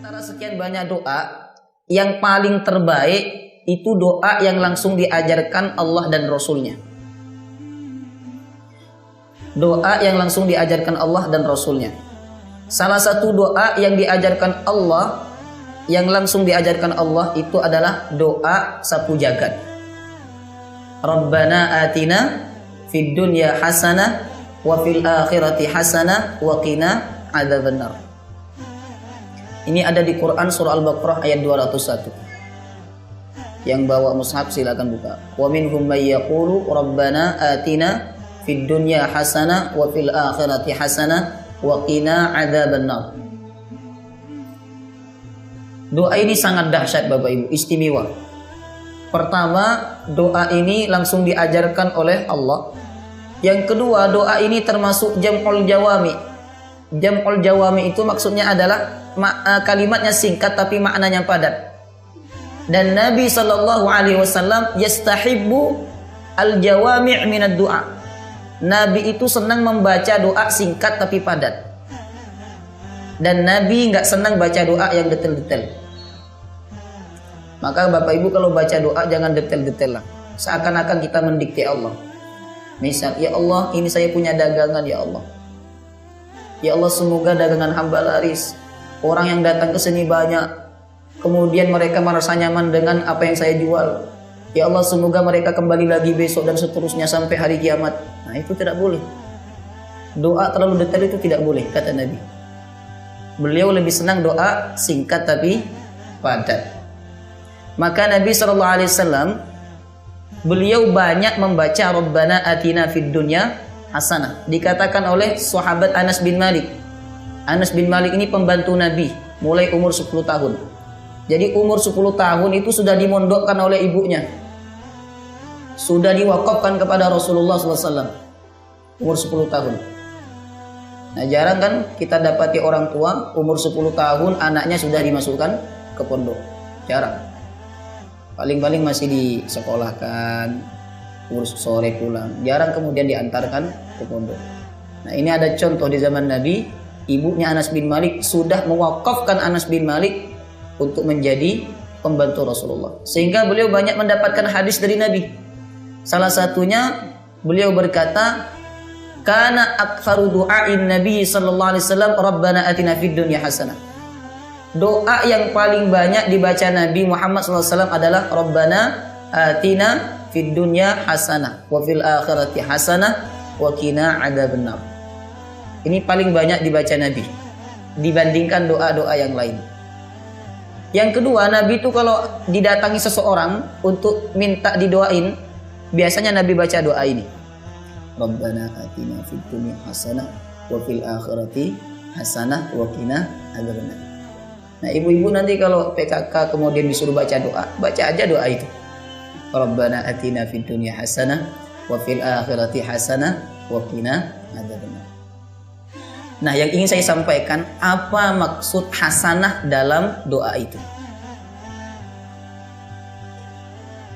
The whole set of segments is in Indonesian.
Antara sekian banyak doa, yang paling terbaik itu doa yang langsung diajarkan Allah dan Rasulnya. Doa yang langsung diajarkan Allah dan Rasulnya. Salah satu doa yang diajarkan Allah, yang langsung diajarkan Allah itu adalah doa sapu jagat. Rabbana atina fid dunya hasanah wa fil akhirati hasanah wa qina adzabannar. Ini ada di Quran surah Al-Baqarah ayat 201. Yang bawa mushaf silakan buka. Wa minhum may yaqulu rabbana atina fid dunya hasanah wa fil akhirati hasanah wa qina adzabannar. Doa ini sangat dahsyat Bapak Ibu, istimewa. Pertama, doa ini langsung diajarkan oleh Allah. Yang kedua, doa ini termasuk jam'ul jawami. Jam'ul jawami itu maksudnya adalah kalimatnya singkat tapi maknanya padat. Dan Nabi SAW yastahibbu al-jawami' minad du'a. Nabi itu senang membaca doa singkat tapi padat. Dan Nabi nggak senang baca doa yang detail-detail. Maka Bapak Ibu kalau baca doa jangan detail-detail lah. Seakan-akan kita mendikte Allah. Misal, ya Allah ini saya punya dagangan ya Allah. Ya Allah semoga dagangan hamba laris. Orang yang datang ke sini banyak. Kemudian mereka merasa nyaman dengan apa yang saya jual. Ya Allah semoga mereka kembali lagi besok dan seterusnya sampai hari kiamat. Nah itu tidak boleh. Doa terlalu detail itu tidak boleh kata Nabi. Beliau lebih senang doa singkat tapi padat. Maka Nabi SAW beliau banyak membaca Rabbana atina fid dunya hasanah. Dikatakan oleh sahabat Anas bin Malik. Anas bin Malik ini pembantu Nabi mulai umur 10 tahun. Jadi umur 10 tahun itu sudah dimondokkan oleh ibunya. Sudah diwakafkan kepada Rasulullah SAW. Umur 10 tahun. Nah jarang kan kita dapati orang tua umur 10 tahun anaknya sudah dimasukkan ke pondok. Jarang. Paling-paling masih disekolahkan, urus sore pulang. Jarang kemudian diantarkan ke pondok. Nah ini ada contoh di zaman Nabi. Ibunya Anas bin Malik sudah mewakafkan Anas bin Malik untuk menjadi pembantu Rasulullah. Sehingga beliau banyak mendapatkan hadis dari Nabi. Salah satunya beliau berkata, "Kana aktsaru du'ain Nabi sallallahu alaihi wasallam Rabbana atina fid dunya hasanah." Doa yang paling banyak dibaca Nabi Muhammad SAW adalah Rabbana atina fid dunya hasanah wa fil akhirati hasanah wa qina adzabannar. Ini paling banyak dibaca Nabi dibandingkan doa-doa yang lain. Yang kedua, Nabi itu kalau didatangi seseorang untuk minta didoain, biasanya Nabi baca doa ini. Rabbana atina fid dunya hasanah wa fil akhirati hasanah wa qina adzabannar. Nah, ibu-ibu nanti kalau PKK kemudian disuruh baca doa, baca aja doa itu. Rabbana atina fid dunya hasanah wa fil akhirati hasanah wa qina adzabannar. Nah, yang ingin saya sampaikan, apa maksud hasanah dalam doa itu?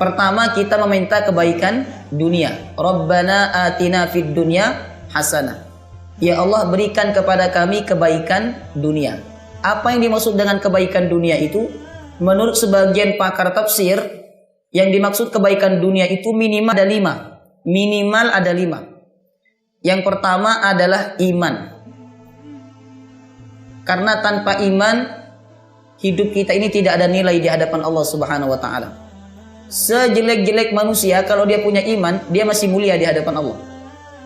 Pertama, kita meminta kebaikan dunia. Rabbana atina fid dunya hasanah. Ya Allah, berikan kepada kami kebaikan dunia. Apa yang dimaksud dengan kebaikan dunia itu? Menurut sebagian pakar tafsir, yang dimaksud kebaikan dunia itu minimal ada 5. Minimal ada 5. Yang pertama adalah iman. Karena tanpa iman, hidup kita ini tidak ada nilai di hadapan Allah Subhanahu wa taala. Sejelek-jelek manusia kalau dia punya iman, dia masih mulia di hadapan Allah.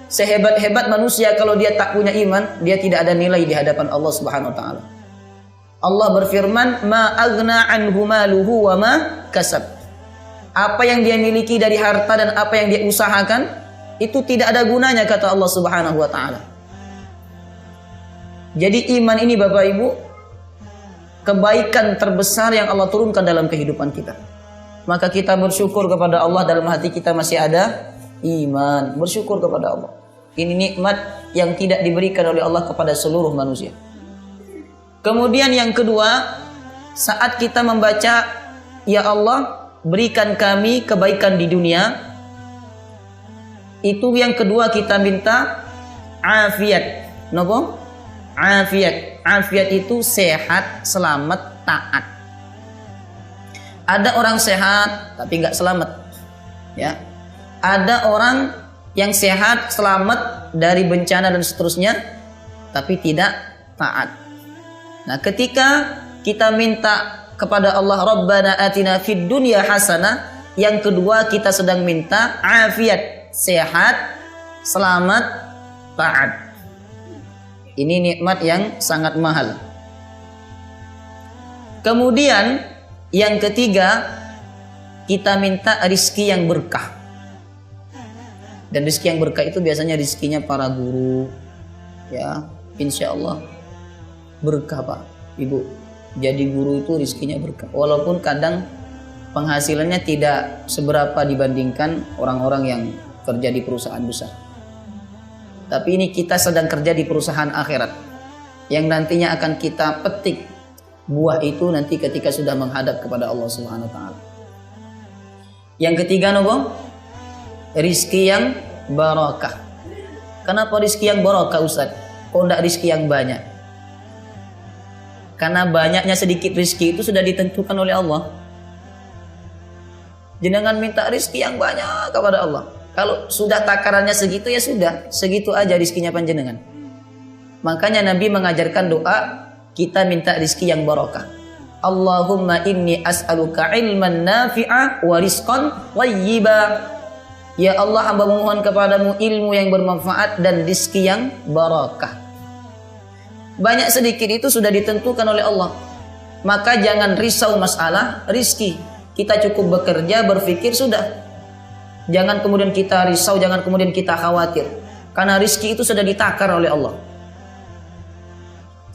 Sehebat-hebat manusia kalau dia tak punya iman, dia tidak ada nilai di hadapan Allah Subhanahu wa taala. Allah berfirman, "Ma aghna anhu maluhu wa ma kasab." Apa yang dia miliki dari harta dan apa yang dia usahakan, itu tidak ada gunanya kata Allah Subhanahu wa taala. Jadi iman ini Bapak Ibu, kebaikan terbesar yang Allah turunkan dalam kehidupan kita. Maka kita bersyukur kepada Allah, dalam hati kita masih ada iman. Bersyukur kepada Allah. Ini nikmat yang tidak diberikan oleh Allah kepada seluruh manusia. Kemudian yang kedua, saat kita membaca, ya Allah berikan kami kebaikan di dunia, itu yang kedua kita minta afiat. Napa? afiat. Afiat itu sehat, selamat, taat. Ada orang sehat tapi nggak selamat, ya. Ada orang yang sehat, selamat dari bencana dan seterusnya, tapi tidak taat. Nah, ketika kita minta kepada Allah, Rabbana atina fid dunya hasanah, yang kedua kita sedang minta afiat, sehat, selamat, taat. Ini nikmat yang sangat mahal. Kemudian yang ketiga, kita minta rizki yang berkah. Dan rizki yang berkah itu biasanya rizkinya para guru, ya, insya Allah berkah Pak, Ibu. Jadi guru itu rizkinya berkah. Walaupun kadang penghasilannya tidak seberapa dibandingkan orang-orang yang kerja di perusahaan besar. Tapi ini kita sedang kerja di perusahaan akhirat, yang nantinya akan kita petik buah itu nanti ketika sudah menghadap kepada Allah Subhanahu wa taala. Yang ketiga nopo? Rizki yang barakah. Kenapa rizki yang barakah, Ustaz? Kok enggak rizki yang banyak? Karena banyaknya sedikit rizki itu sudah ditentukan oleh Allah. Jenengan minta rizki yang banyak kepada Allah. Kalau sudah takarannya segitu, ya sudah, segitu aja rizkinya panjenengan. Makanya Nabi mengajarkan doa, kita minta rizki yang barakah. Allahumma inni as'aluka ilman nafi'a wa rizqan thayyiba. Ya Allah, hamba memohon kepadamu ilmu yang bermanfaat dan rizki yang barakah. Banyak sedikit itu sudah ditentukan oleh Allah. Maka jangan risau masalah rizki. Kita cukup bekerja, berpikir, sudah. Jangan kemudian kita risau, jangan kemudian kita khawatir. Karena rizki itu sudah ditakar oleh Allah.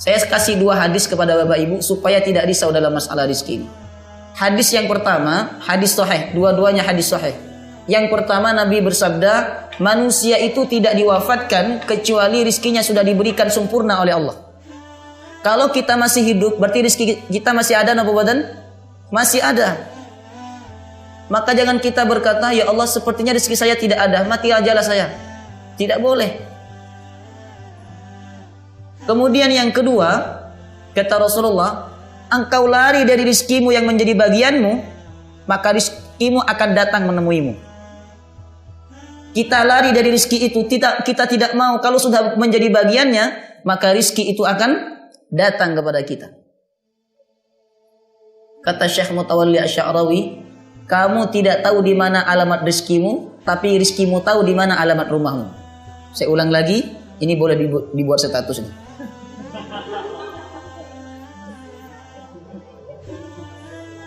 Saya kasih 2 hadis kepada Bapak Ibu supaya tidak risau dalam masalah rizki ini. Hadis yang pertama, hadis sahih, dua-duanya hadis sahih. Yang pertama, Nabi bersabda, manusia itu tidak diwafatkan kecuali rizkinya sudah diberikan sempurna oleh Allah. Kalau kita masih hidup, berarti rizki kita masih ada, napa badan? Masih ada. Maka jangan kita berkata, ya Allah sepertinya rizki saya tidak ada, mati ajalah saya. Tidak boleh. Kemudian yang kedua, kata Rasulullah, engkau lari dari rizkimu yang menjadi bagianmu, maka rizkimu akan datang menemuimu. Kita lari dari rizki itu, kita tidak mau. Kalau sudah menjadi bagiannya, maka rizki itu akan datang kepada kita. Kata Syekh Mutawalli Asy-Sya'rawi, kamu tidak tahu di mana alamat rizkimu, tapi rizkimu tahu di mana alamat rumahmu. Saya ulang lagi, ini boleh dibuat status nih.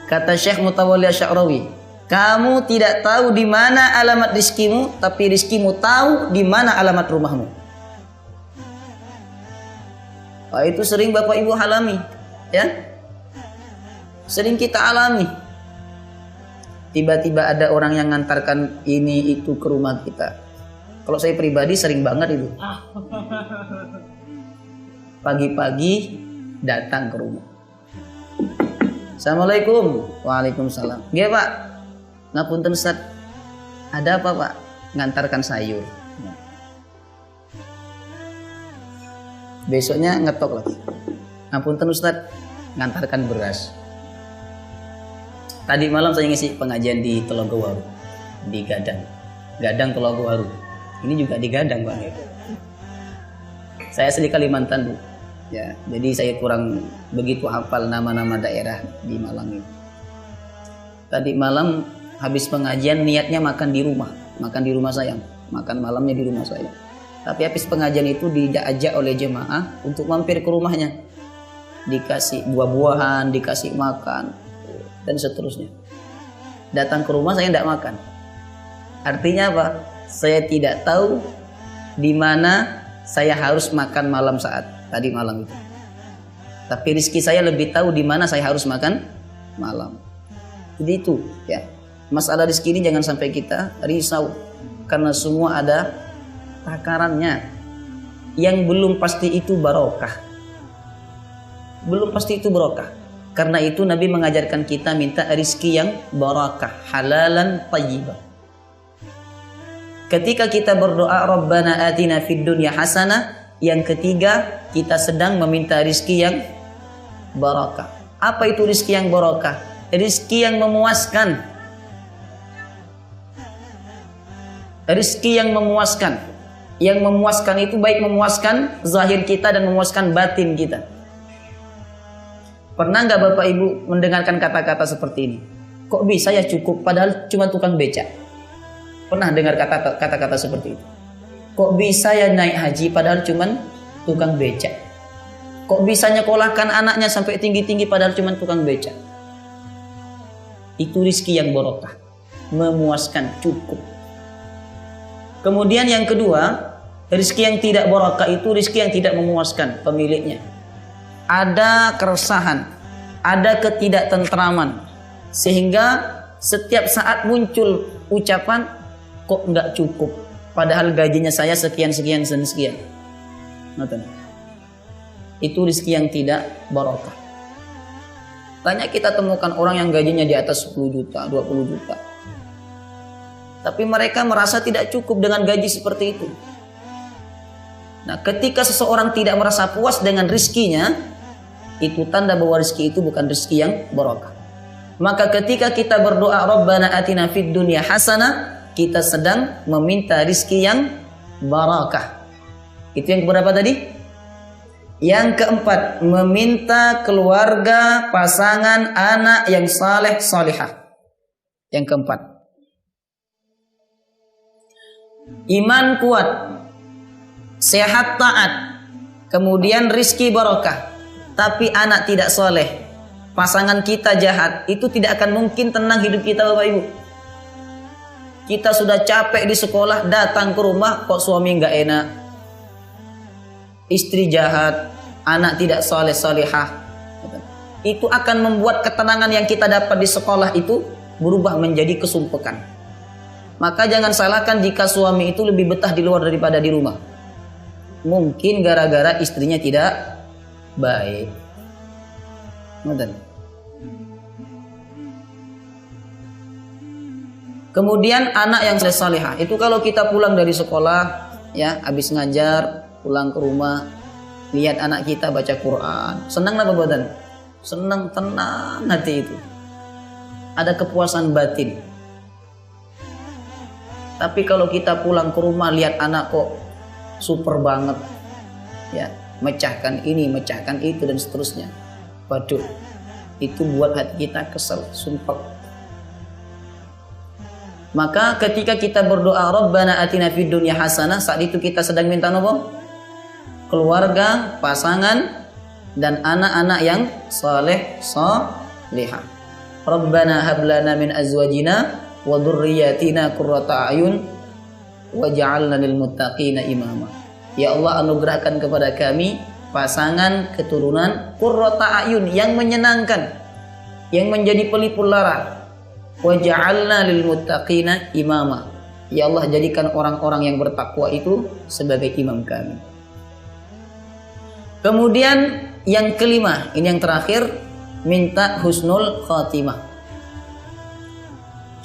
Kata Syekh Mutawalli Asy-Sya'rawi, kamu tidak tahu di mana alamat rizkimu, tapi rizkimu tahu di mana alamat rumahmu. Itu sering Bapak Ibu alami, ya? Sering kita alami. Tiba-tiba ada orang yang ngantarkan ini itu ke rumah kita. Kalau saya pribadi sering banget itu. Pagi-pagi datang ke rumah. Assalamualaikum. Waalaikumsalam. Nggih Pak. Ngapunten Ustaz. Ada apa Pak? Ngantarkan sayur. Besoknya ngetok lagi. Ngapunten Ustaz. Ngantarkan beras. Tadi malam saya ngisi pengajian di Telogowaru, di Gadang Telogowaru. Ini juga di Gadang Pak. Saya asli Kalimantan Bu. Ya, jadi saya kurang begitu hafal nama-nama daerah di Malang ini. Tadi malam habis pengajian niatnya makan di rumah saya, makan malamnya di rumah saya. Tapi habis pengajian itu diajak oleh jemaah untuk mampir ke rumahnya, dikasih buah-buahan, dikasih makan dan seterusnya. Datang ke rumah saya tidak makan. Artinya apa? Saya tidak tahu di mana saya harus makan malam saat tadi malam itu. Tapi rizki saya lebih tahu di mana saya harus makan malam. Jadi itu ya. Masalah rizki ini jangan sampai kita risau. Karena semua ada takarannya. Yang belum pasti itu barokah. Belum pasti itu barokah. Karena itu Nabi mengajarkan kita minta rizki yang barakah, halalan tayyibah. Ketika kita berdoa Rabbana atina fid dunya hasanah, Yang ketiga, kita sedang meminta rizki yang barakah. Apa itu rizki yang barakah? Rizki yang memuaskan. Rizki yang memuaskan. Yang memuaskan itu baik memuaskan zahir kita dan memuaskan batin kita. Pernah nggak Bapak Ibu mendengarkan kata-kata seperti ini? Kok bisa ya cukup padahal cuma tukang becak? Pernah dengar kata-kata seperti itu? Kok bisa ya naik haji padahal cuma tukang becak? Kok bisa nyekolahkan anaknya sampai tinggi-tinggi padahal cuma tukang becak? Itu rizki yang barokah, memuaskan, cukup. Kemudian yang kedua, rizki yang tidak barokah itu rizki yang tidak memuaskan pemiliknya. Ada keresahan, ada ketidaktentraman, sehingga setiap saat muncul ucapan kok nggak cukup, padahal gajinya saya sekian sekian dan sekian. Itu rizki yang tidak barokah. Banyak kita temukan orang yang gajinya di atas 10 juta, 20 juta, tapi mereka merasa tidak cukup dengan gaji seperti itu. Nah, ketika seseorang tidak merasa puas dengan rizkinya, itu tanda bahwa rizki itu bukan rizki yang barokah. Maka ketika kita berdoa Rabbana atina fid dunya hasanah, kita sedang meminta rizki yang barakah. Itu yang keberapa tadi? Yang keempat, meminta keluarga, pasangan, anak yang saleh salihah. Yang keempat, iman kuat, sehat taat, kemudian rizki barakah. Tapi anak tidak soleh, pasangan kita jahat, itu tidak akan mungkin tenang hidup kita Bapak Ibu. Kita sudah capek di sekolah, datang ke rumah kok suami nggak enak, istri jahat, anak tidak soleh solehah. Itu akan membuat ketenangan yang kita dapat di sekolah itu berubah menjadi kesumpekan. Maka jangan salahkan jika suami itu lebih betah di luar daripada di rumah. Mungkin gara-gara istrinya tidak baik. Kemudian anak yang salihah itu kalau kita pulang dari sekolah, ya, habis ngajar, pulang ke rumah, lihat anak kita baca Quran, senang apa badan? Senang, tenang hati itu. Ada kepuasan batin. Tapi kalau kita pulang ke rumah lihat anak kok super banget, ya, mecahkan ini, mecahkan itu dan seterusnya. Waduh, itu buat hati kita kesel, sumpah. Maka ketika kita berdoa Rabbana atina fid dunya hasanah, saat itu kita sedang minta apa? Keluarga, pasangan, dan anak-anak yang saleh salihah. Rabbana hablana min azwajina wa dzurriyyatina qurrata a'yun waj'alna lil muttaqina imama. Ya Allah, anugerahkan kepada kami pasangan, keturunan qurrata a'yun yang menyenangkan, yang menjadi pelipur lara. Waj'alna lil muttaqina imama. Ya Allah, jadikan orang-orang yang bertakwa itu sebagai imam kami. Kemudian yang kelima, ini yang terakhir, minta husnul khatimah.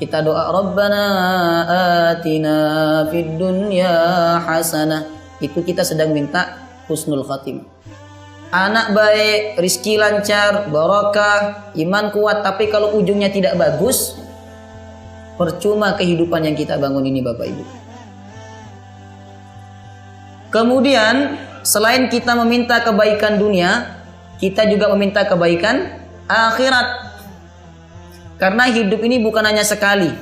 Kita doa Rabbana atina fid dunya hasanah. Itu kita sedang minta husnul khatimah. Anak baik, rizki lancar, barakah, iman kuat. Tapi kalau ujungnya tidak bagus, percuma kehidupan yang kita bangun ini Bapak Ibu. Kemudian selain kita meminta kebaikan dunia, kita juga meminta kebaikan akhirat. Karena hidup ini bukan hanya sekali.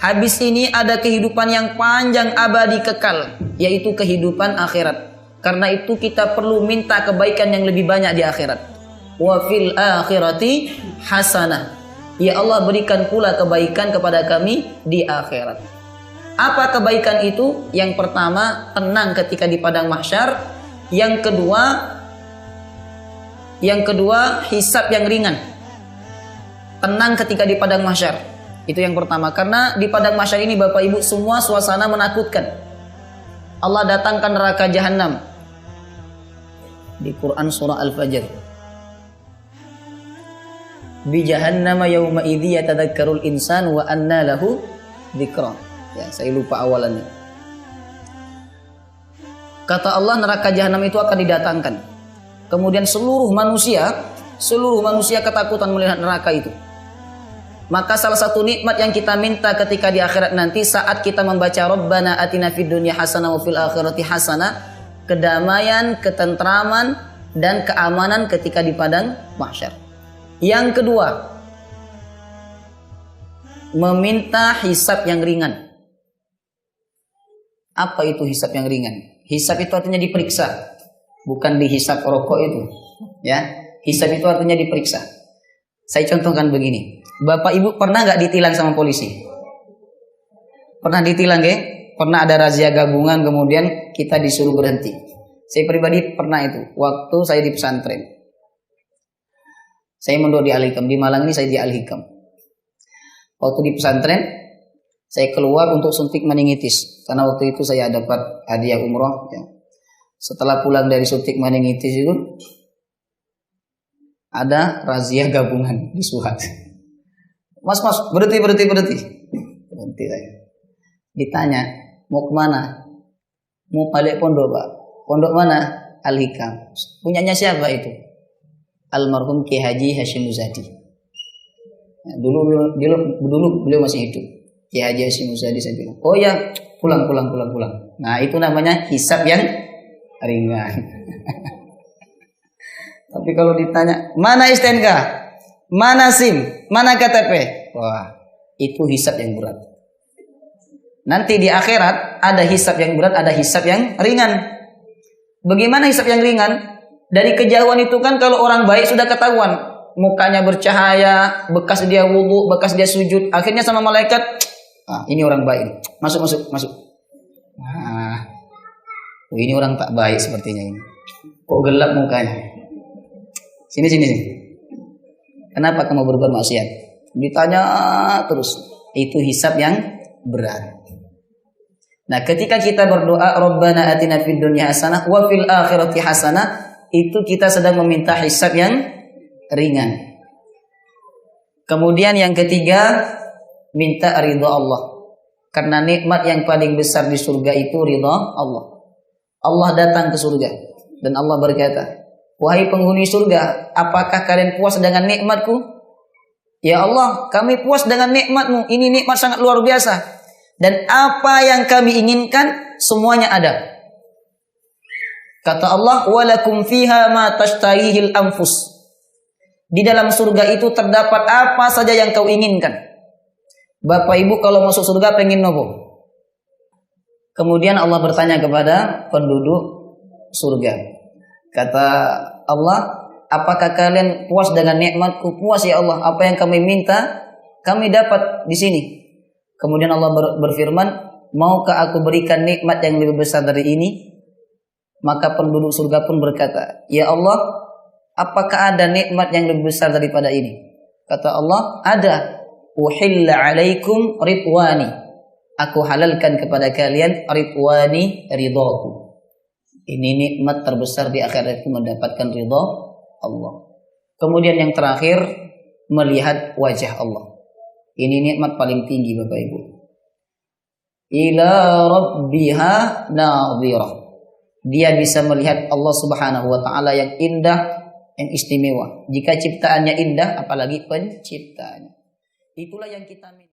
Habis ini ada kehidupan yang panjang abadi kekal, yaitu kehidupan akhirat. Karena itu kita perlu minta kebaikan yang lebih banyak di akhirat. Wa fil akhirati hasanah. Ya Allah, berikan pula kebaikan kepada kami di akhirat. Apa kebaikan itu? Yang pertama, tenang ketika di padang mahsyar. Yang kedua, hisab yang ringan. Tenang ketika di padang mahsyar. Itu yang pertama. Karena di padang mahsyar ini Bapak Ibu, semua suasana menakutkan. Allah datangkan neraka jahanam. Di Quran surah Al-Fajr. Bi jahannama yawma idzi yatadzakkarul insan wa anna lahu dzikra. Ya, saya lupa awalannya. Kata Allah, neraka jahanam itu akan didatangkan. Kemudian seluruh manusia ketakutan melihat neraka itu. Maka salah satu nikmat yang kita minta ketika di akhirat nanti saat kita membaca Rabbana atina fid dunya hasanah wa fil akhirati hasanah, kedamaian, ketentraman dan keamanan ketika di padang mahsyar. Yang kedua, meminta hisab yang ringan. Apa itu hisab yang ringan? Hisab itu artinya diperiksa, bukan dihisab rokok itu. Ya, hisab itu artinya diperiksa. Saya contohkan begini. Bapak Ibu pernah nggak ditilang sama polisi? Pernah ditilang, ya? Pernah ada razia gabungan kemudian kita disuruh berhenti. Saya pribadi pernah itu. Waktu saya di pesantren. Saya mondok di Al-Hikam. Di Malang ini saya di Al-Hikam. Waktu di pesantren, saya keluar untuk suntik meningitis. Karena waktu itu saya dapat hadiah umroh. Ya. Setelah pulang dari suntik meningitis itu, ada razia gabungan di Suhat. Mas, berhenti. Berhenti saya. Ditanya, mau kemana? Mau balik pondok, Pak. Pondok mana? Al-Hikam. Punyanya siapa itu? Almarhum Ki Haji Hashim Muzadi. Nah, dulu beliau masih hidup. Ki Haji Hashim Muzadi, saya bilang, oh ya, pulang. Nah, itu namanya hisab yang ringan. Tapi kalau ditanya, mana STNK? Mana SIM? Mana KTP? Wah, itu hisab yang berat. Nanti di akhirat ada hisab yang berat, ada hisab yang ringan. Bagaimana hisab yang ringan? Dari kejauhan itu kan kalau orang baik sudah ketahuan. Mukanya bercahaya, bekas dia wudu, bekas dia sujud. Akhirnya sama malaikat, ini orang baik. Masuk. Nah, ini orang tak baik sepertinya ini. Kok gelap mukanya? Sini. Kenapa kamu berbuat maksiat? Ditanya terus. Itu hisab yang berat. Nah, ketika kita berdoa Rabbana atina fid dunya hasanah wa fil akhirati hasanah, itu kita sedang meminta hisab yang ringan. Kemudian yang ketiga, minta ridha Allah. Karena nikmat yang paling besar di surga itu ridha Allah. Allah datang ke surga dan Allah berkata, wahai penghuni surga, apakah kalian puas dengan nikmatku? Ya Allah, kami puas dengan nikmatmu. Ini nikmat sangat luar biasa. Dan apa yang kami inginkan, semuanya ada. Kata Allah, walakum fiha ma tashtahihil anfus. Di dalam surga itu terdapat apa saja yang kau inginkan. Bapak Ibu kalau masuk surga pengen nopo? Kemudian Allah bertanya kepada penduduk surga. Kata Allah, apakah kalian puas dengan nikmatku? Puas ya Allah, apa yang kami minta kami dapat di sini. Kemudian Allah berfirman, maukah aku berikan nikmat yang lebih besar dari ini? Maka penduduk surga pun berkata, ya Allah, apakah ada nikmat yang lebih besar daripada ini? Kata Allah, ada. Uhilla alaikum ridwani. Aku halalkan kepada kalian ridwani, ridhaku. Ini nikmat terbesar di akhirat, mendapatkan ridha Allah. Kemudian yang terakhir, melihat wajah Allah. Ini nikmat paling tinggi Bapak Ibu. Ila rabbiha nadhirah. Dia bisa melihat Allah Subhanahu wa taala yang indah, yang istimewa. Jika ciptaannya indah, apalagi penciptaannya. Itulah yang kita minta.